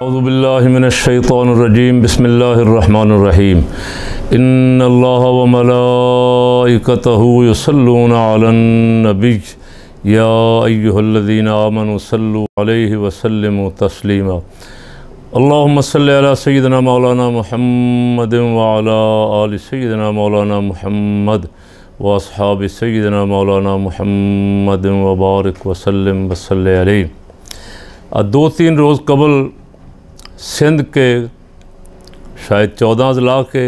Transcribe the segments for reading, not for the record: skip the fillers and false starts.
औज़ुबिल्लाहि मिनश्शैतानिर्रजीम बिस्मिल्लाहिर्रहमानिर्रहीम इन्नल्लाह व मलाइकतहु युसल्लूना अलन नबी या अय्युहल्लज़ीना आमनु सल्लु अलैहि व सल्लिमु तस्लीमा अल्लाहुम्मा सल्लि अला सय्यिदिना मौलाना मुहम्मदिन व अला आलि सय्यिदिना मौलाना मुहम्मद व अस्हाबि सय्यिदिना मौलाना मुहम्मदिन व बारिक व सल्लिम व सल्लि अलैहि। 2-3 रोज़ कबल सिंध के शायद 14 अज़ला के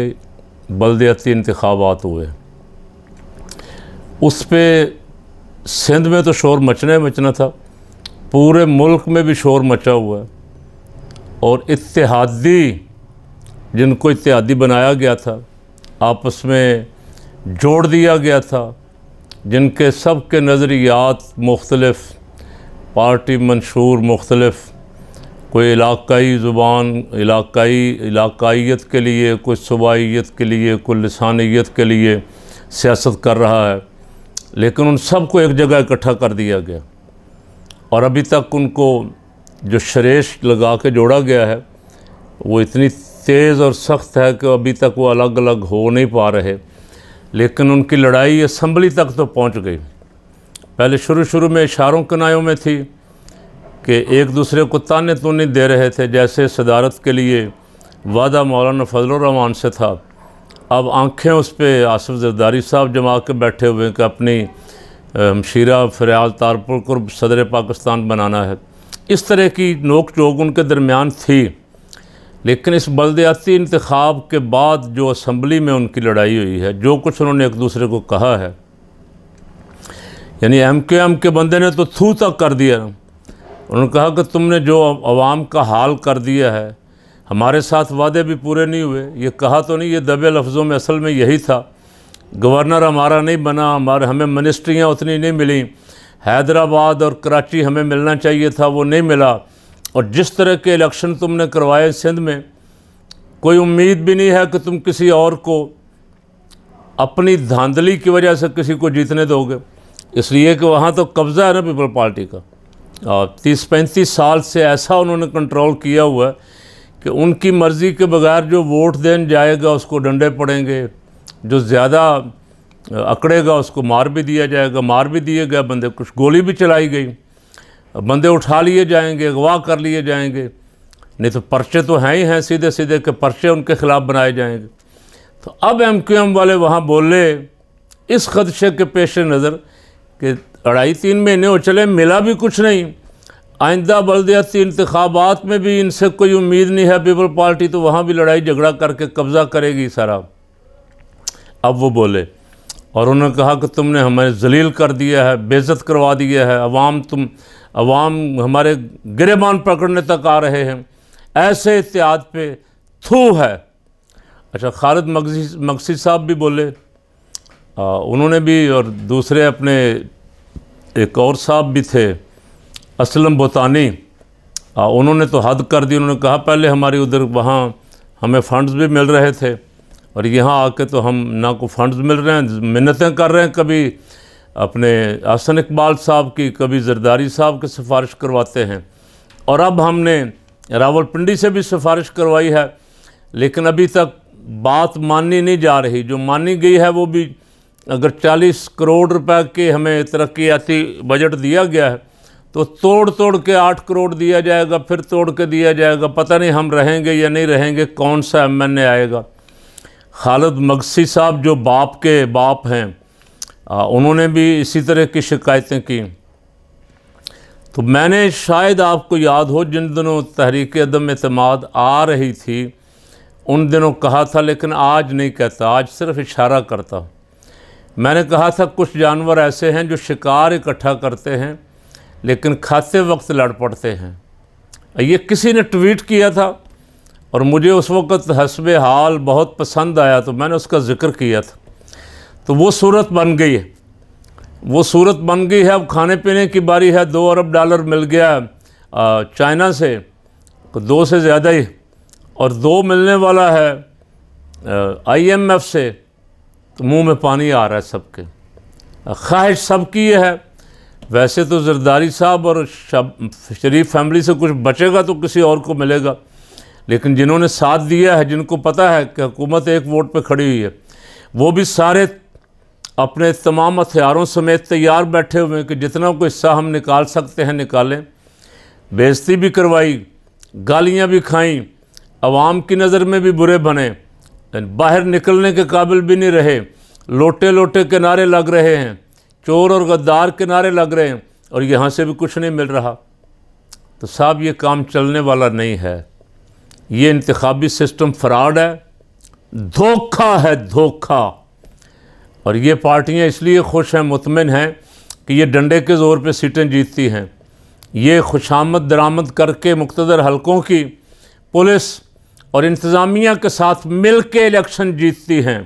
बल्दियाती इंतखाबात हुए। उस पर सिंध में तो शोर मचना था, पूरे मुल्क में भी शोर मचा हुआ है। और इत्तेहादी जिनको इत्तेहादी बनाया गया था, आपस में जोड़ दिया गया था, जिनके सब के नज़रियात मुख्तलिफ, पार्टी मंशूर मुख्तलिफ, कोई इलाकाई ज़ुबान इलाकाइयत के लिए, कोई सूबाइयत के लिए, कोई लिसानियत के लिए सियासत कर रहा है, लेकिन उन सब को एक जगह इकट्ठा कर दिया गया। और अभी तक उनको जो शरेश लगा के जोड़ा गया है वो इतनी तेज़ और सख्त है कि अभी तक वो अलग अलग हो नहीं पा रहे। लेकिन उनकी लड़ाई असम्बली तक तो पहुंच गई। पहले शुरू में इशारों कनायों में थी कि एक दूसरे को ताने तूने दे रहे थे, जैसे सदारत के लिए वादा मौलाना फजलुर रहमान से था। अब आंखें उस पर आसिफ ज़रदारी साहब जमा के बैठे हुए कि अपनी हमशीरा फ़रियाल तारपुर को सदर पाकिस्तान बनाना है। इस तरह की नोक झोंक उनके दरमियान थी। लेकिन इस बल्दियाती इंतखाब के बाद जो असम्बली में उनकी लड़ाई हुई है, जो कुछ उन्होंने एक दूसरे को कहा है, यानी MKM के बंदे ने तो थू तक कर दिया। उन्होंने कहा कि तुमने जो अवाम का हाल कर दिया है, हमारे साथ वादे भी पूरे नहीं हुए। ये कहा तो नहीं, ये दबे लफ्ज़ों में असल में यही था। गवर्नर हमारा नहीं बना, हमें मिनिस्ट्रियाँ उतनी नहीं मिली, हैदराबाद और कराची हमें मिलना चाहिए था, वो नहीं मिला। और जिस तरह के इलेक्शन तुमने करवाए सिंध में, कोई उम्मीद भी नहीं है कि तुम किसी और को अपनी धांधली की वजह से किसी को जीतने दोगे। इसलिए कि वहाँ तो कब्ज़ा है ना पीपल पार्टी का। और 30-35 साल से ऐसा उन्होंने कंट्रोल किया हुआ है कि उनकी मर्ज़ी के बगैर जो वोट देने जाएगा उसको डंडे पड़ेंगे, जो ज़्यादा अकड़ेगा उसको मार भी दिया जाएगा। मार भी दिए गए बंदे, कुछ गोली भी चलाई गई, बंदे उठा लिए जाएंगे, अगवा कर लिए जाएंगे। नहीं तो पर्चे तो हैं ही हैं, सीधे सीधे के पर्चे उनके ख़िलाफ़ बनाए जाएंगे। तो अब MKM वाले वहाँ बोले इस खदशे के पेश नज़र कि 2.5-3 महीने हो चले, मिला भी कुछ नहीं, आइंदा बल्दियाती इंतखाबात में भी इनसे कोई उम्मीद नहीं है पीपल पार्टी, तो वहाँ भी लड़ाई झगड़ा करके कब्ज़ा करेगी सारा। अब वो बोले और उन्होंने कहा कि तुमने हमें जलील कर दिया है, बेइज्जत करवा दिया है। अवाम हमारे गिरेबान पकड़ने तक आ रहे हैं। ऐसे इत्तेहाद पे थू है। अच्छा, खालिद मगसी साहब भी बोले, उन्होंने भी, और दूसरे अपने एक और साहब भी थे असलम बोतानी, उन्होंने तो हद कर दी। उन्होंने कहा पहले हमारी उधर वहाँ हमें फ़ंड्स भी मिल रहे थे और यहाँ आके तो हम ना को फंड्स मिल रहे हैं, मिन्नतें कर रहे हैं। कभी अपने हसन इकबाल साहब की, कभी जरदारी साहब की सिफारिश करवाते हैं। और अब हमने रावलपिंडी से भी सिफारिश करवाई है, लेकिन अभी तक बात मानी नहीं जा रही। जो मानी गई है वो भी, अगर 40 करोड़ रुपए के हमें तरक्याती बजट दिया गया है तो तोड़ के 8 करोड़ दिया जाएगा, फिर तोड़ के दिया जाएगा। पता नहीं हम रहेंगे या नहीं रहेंगे, कौन सा MNA आएगा। खालिद मगसी साहब जो बाप के बाप हैं, उन्होंने भी इसी तरह की शिकायतें की। तो मैंने, शायद आपको याद हो, जिन दिनों तहरीक अदम एतमाद आ रही थी उन दिनों कहा था, लेकिन आज नहीं कहता, आज सिर्फ इशारा करता। मैंने कहा था कुछ जानवर ऐसे हैं जो शिकार इकट्ठा करते हैं लेकिन खाते वक्त लड़ पड़ते हैं। ये किसी ने ट्वीट किया था और मुझे उस वक़्त हस्बे हाल बहुत पसंद आया, तो मैंने उसका ज़िक्र किया था। तो वो सूरत बन गई है, वो सूरत बन गई है। अब खाने पीने की बारी है। $2 अरब मिल गया चाइना से, 2 से ज़्यादा ही, और 2 मिलने वाला है IMF से। तो मुंह में पानी आ रहा है सबके। ख्वाहिश सबकी ये है वैसे तो जरदारी साहब और शरीफ फैमिली से कुछ बचेगा तो किसी और को मिलेगा, लेकिन जिन्होंने साथ दिया है, जिनको पता है कि हुकूमत एक वोट पे खड़ी हुई है, वो भी सारे अपने तमाम हथियारों समेत तैयार बैठे हुए हैं कि जितना कोई हिस्सा हम निकाल सकते हैं निकालें। बेइज्जती भी करवाई, गालियां भी खाईं, अवाम की नज़र में भी बुरे बने, बाहर निकलने के काबिल भी नहीं रहे, लोटे लोटे के नारे लग रहे हैं, चोर और गद्दार के नारे लग रहे हैं, और यहाँ से भी कुछ नहीं मिल रहा। तो साहब ये काम चलने वाला नहीं है। ये इंतखाबी सिस्टम फ्रॉड है, धोखा है, धोखा। और ये पार्टियां इसलिए खुश हैं, मुतमिन हैं कि ये डंडे के ज़ोर पे सीटें जीतती हैं। ये खुशामद दरामद करके मुख्तदर हलकों की पुलिस और इंतज़ामिया के साथ मिल के इलेक्शन जीतती हैं।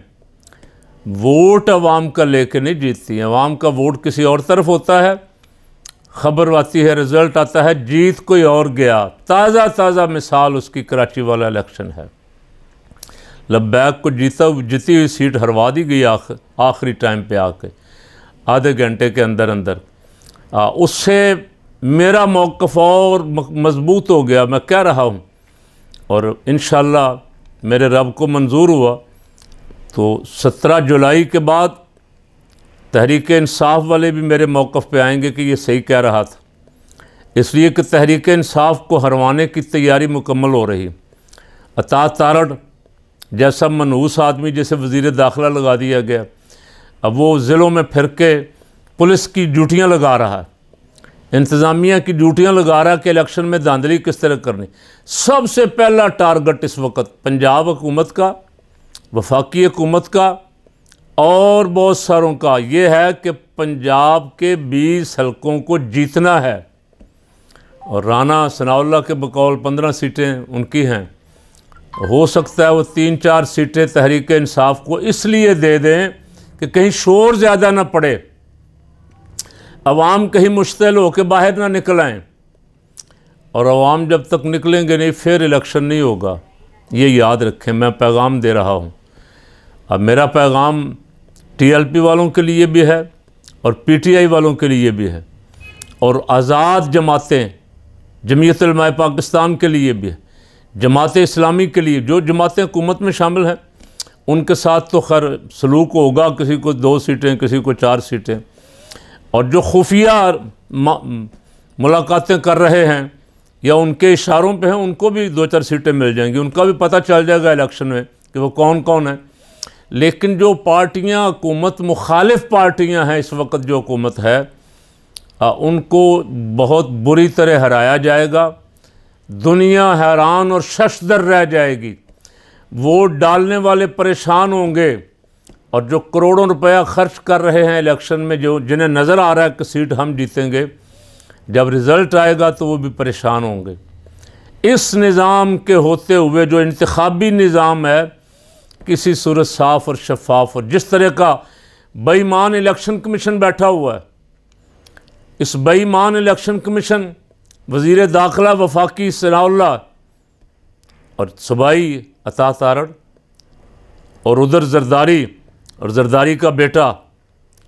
वोट अवाम का लेके नहीं जीतती हैं। अवाम का वोट किसी और तरफ होता है, ख़बर आती है, रिज़ल्ट आता है, जीत कोई और गया। ताज़ा मिसाल उसकी कराची वाला इलेक्शन है। लब्बैक को जीती हुई सीट हरवा दी गई आखिरी टाइम पे आके, आधे घंटे के अंदर अंदर। उससे मेरा मौक़िफ़ और मजबूत हो गया। मैं कह रहा हूँ, और इंशाअल्लाह मेरे रब को मंजूर हुआ तो 17 जुलाई के बाद तहरीक इंसाफ वाले भी मेरे मौक़िफ़ पे आएंगे कि ये सही कह रहा था, इसलिए कि तहरीक इंसाफ को हरवाने की तैयारी मुकम्मल हो रही। अता तारड़ जैसा मनहूस आदमी जिसे वज़ीर दाखिला लगा दिया गया, अब वो ज़िलों में फिर के पुलिस की ड्यूटियाँ लगा रहा है, इंतज़ामिया की ड्यूटियाँ लगा रहा है कि इलेक्शन में धांधली किस तरह करनी। सबसे पहला टारगेट इस वक्त पंजाब हुकूमत का, वफाकी हुकूमत का और बहुत सारों का ये है कि पंजाब के 20 हलकों को जीतना है। और राना सनाउल्लाह के बकौल 15 सीटें उनकी हैं। हो सकता है वो 3-4 सीटें तहरीक इंसाफ को इसलिए दे दें कि कहीं शोर ज़्यादा ना पड़े, अवाम कहीं मुश्तिल हो के बाहर ना निकल आएँ। और अवाम जब तक निकलेंगे नहीं फिर इलेक्शन नहीं होगा, ये याद रखें। मैं पैगाम दे रहा हूँ। अब मेरा पैगाम TLP वालों के लिए भी है और PTI वालों के लिए भी है, और आज़ाद जमातें, जमीयत उलमाए पाकिस्तान के लिए भी है, जमात इस्लामी के लिए, जो जमातें हुकूमत में शामिल हैं उनके साथ तो खैर सलूक होगा, किसी को 2 सीटें, किसी को 4 सीटें। और जो खुफिया मुलाकातें कर रहे हैं या उनके इशारों पे हैं, उनको भी 2-4 सीटें मिल जाएंगी। उनका भी पता चल जाएगा इलेक्शन में कि वो कौन कौन है। लेकिन जो पार्टियां हुकूमत मुखालिफ पार्टियां हैं इस वक्त जो हुकूमत है, उनको बहुत बुरी तरह हराया जाएगा। दुनिया हैरान और शशदर रह जाएगी। वोट डालने वाले परेशान होंगे, और जो करोड़ों रुपया खर्च कर रहे हैं इलेक्शन में, जो जिन्हें नज़र आ रहा है कि सीट हम जीतेंगे, जब रिज़ल्ट आएगा तो वो भी परेशान होंगे। इस निज़ाम के होते हुए जो इंतखाबी निज़ाम है, किसी सूरत साफ़ और शफाफ, और जिस तरह का बेईमान इलेक्शन कमीशन बैठा हुआ है, इस बेईमान इलेक्शन कमीशन वज़ीर दाखिला वफाकी सनाउल्लाह और सूबाई अता तारड़ और उधर जरदारी और जरदारी का बेटा,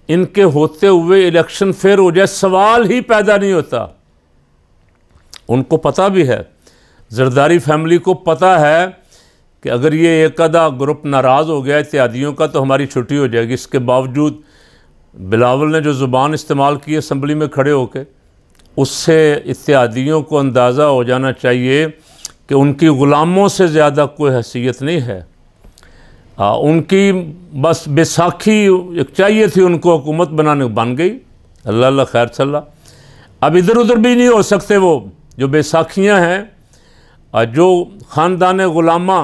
इनके होते हुए इलेक्शन फेयर हो जाए, सवाल ही पैदा नहीं होता। उनको पता भी है, जरदारी फैमिली को पता है कि अगर ये एक आधा ग्रुप नाराज़ हो गया इत्यादियों का तो हमारी छुट्टी हो जाएगी। इसके बावजूद बिलावल ने जो ज़ुबान इस्तेमाल की असम्बली में खड़े होकर, उससे इत्यादियों को अंदाज़ा हो जाना चाहिए कि उनकी ग़ुलामों से ज़्यादा कोई हैसियत नहीं है। उनकी बस बैसाखी चाहिए थी उनको हुकूमत बनाने, बन गई, अल्लाह अल्लाह खैर सल्ला। अब इधर उधर भी नहीं हो सकते। वो जो बैसाखियाँ हैं, जो ख़ानदान ग़ुलामा,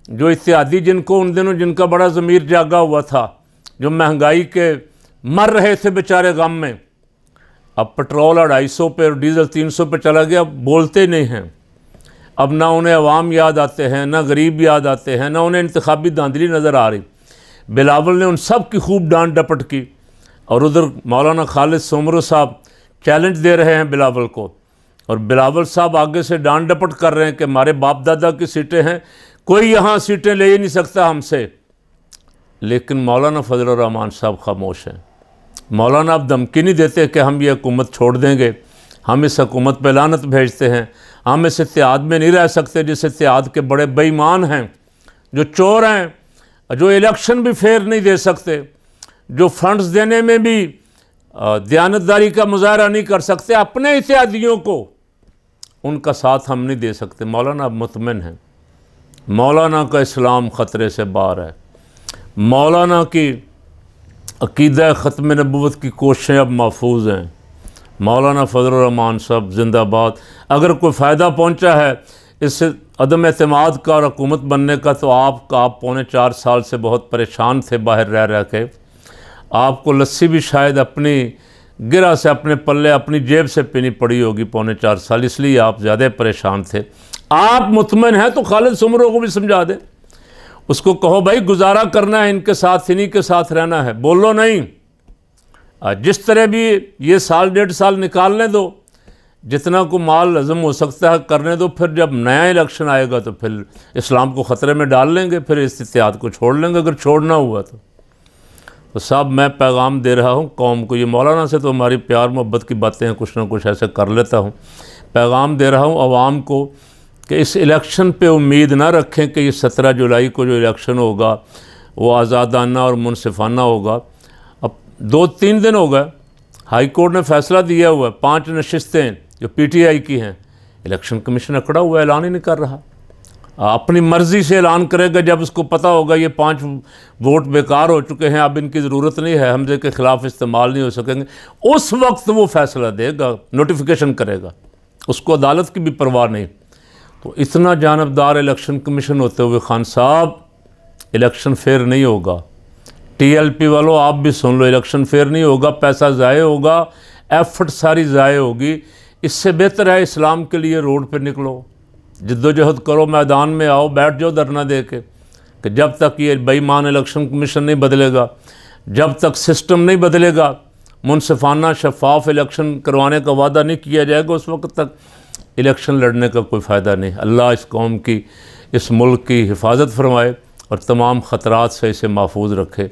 जो इत्यादि, जिनको उन दिनों जिनका बड़ा ज़मीर जागा हुआ था, जो महंगाई के मर रहे थे बेचारे गम में, अब पेट्रोल 250 पे और डीज़ल 300 पे चला गया, बोलते नहीं हैं। अब ना उन्हें अवाम याद आते हैं, ना गरीब याद आते हैं, ना उन्हें इंतखाबी धांधली नज़र आ रही। बिलावल ने उन सब की खूब डांट डपट की, और उधर मौलाना खालिद सोमरो साहब चैलेंज दे रहे हैं बिलावल को, और बिलावल साहब आगे से डांट डपट कर रहे हैं कि हमारे बाप दादा की सीटें हैं, कोई यहाँ सीटें ले ही नहीं सकता हमसे। लेकिन मौलाना फजल रहमान साहब खामोश हैं। मौलाना अब धमकी नहीं देते कि हम ये हुकूमत छोड़ देंगे, हम इस हुकूमत पर लानत भेजते हैं, हम इस इत्तेहाद में नहीं रह सकते जिस इत्तेहाद के बड़े बेईमान हैं, जो चोर हैं, जो इलेक्शन भी फेयर नहीं दे सकते, जो फंड्स देने में भी दयानतदारी का मुजाहरा नहीं कर सकते अपने इत्तेहादियों को, उनका साथ हम नहीं दे सकते। मौलाना अब मुतमिन हैं, मौलाना का इस्लाम ख़तरे से बाहर है, मौलाना की अक़ीदा ख़त्म नबूवत की कोशिशें अब महफूज हैं। मौलाना फजलुर रहमान साहब जिंदाबाद। अगर कोई फ़ायदा पहुंचा है इससे अदम एतमाद का और हुकूमत बनने का, तो आप 4.25 साल से बहुत परेशान थे बाहर रह रह के। आपको लस्सी भी शायद अपनी गिरा से अपने पल्ले अपनी जेब से पीनी पड़ी होगी 4.25 साल, इसलिए आप ज़्यादा परेशान थे। आप मुतमिन हैं तो खालिद सुमरो को भी समझा दें, उसको कहो भाई गुजारा करना है, इनके साथ इन्हीं के साथ रहना है, बोलो नहीं। जिस तरह भी ये 1.5 साल निकालने दो, जितना को माल हज़म हो सकता है करने दो, फिर जब नया इलेक्शन आएगा तो फिर इस्लाम को ख़तरे में डाल लेंगे, फिर इस इत्तेहाद को छोड़ लेंगे अगर छोड़ना हुआ तो साहब मैं पैगाम दे रहा हूँ कौम को। ये मौलाना से तो हमारी प्यार मोहब्बत की बातें हैं, कुछ ना कुछ ऐसे कर लेता हूँ। पैगाम दे रहा हूँ आवाम को कि इस इलेक्शन पे उम्मीद ना रखें कि ये 17 जुलाई को जो इलेक्शन होगा वो आज़ादाना और मुनसिफाना होगा। अब 2-3 दिन हो गए, हाई कोर्ट ने फैसला दिया हुआ है, 5 नशिस्तें जो PTI की हैं, इलेक्शन कमीशन अकड़ा हुआ, ऐलान ही नहीं कर रहा। अपनी मर्ज़ी से ऐलान करेगा जब उसको पता होगा ये 5 वोट बेकार हो चुके हैं, अब इनकी ज़रूरत नहीं है, हमजे के ख़िलाफ़ इस्तेमाल नहीं हो सकेंगे, उस वक्त वो फ़ैसला देगा, नोटिफिकेशन करेगा, उसको अदालत की भी परवाह नहीं। तो इतना जानबदार इलेक्शन कमीशन होते हुए खान साहब इलेक्शन फेयर नहीं होगा। TLP वालों आप भी सुन लो, इलेक्शन फेयर नहीं होगा, पैसा ज़ाय होगा, एफर्ट सारी ज़ाय होगी। इससे बेहतर है इस्लाम के लिए रोड पे निकलो, जिद्दोजहद करो, मैदान में आओ, बैठ जाओ धरना दे के, कि जब तक ये बेईमान इलेक्शन कमीशन नहीं बदलेगा, जब तक सिस्टम नहीं बदलेगा, मुनसिफाना शफाफ इलेक्शन करवाने का वादा नहीं किया जाएगा, उस वक्त तक इलेक्शन लड़ने का कोई फ़ायदा नहीं। अल्लाह इस कौम की, इस मुल्क की हिफाजत फरमाए और तमाम ख़तरात से इसे महफूज रखे।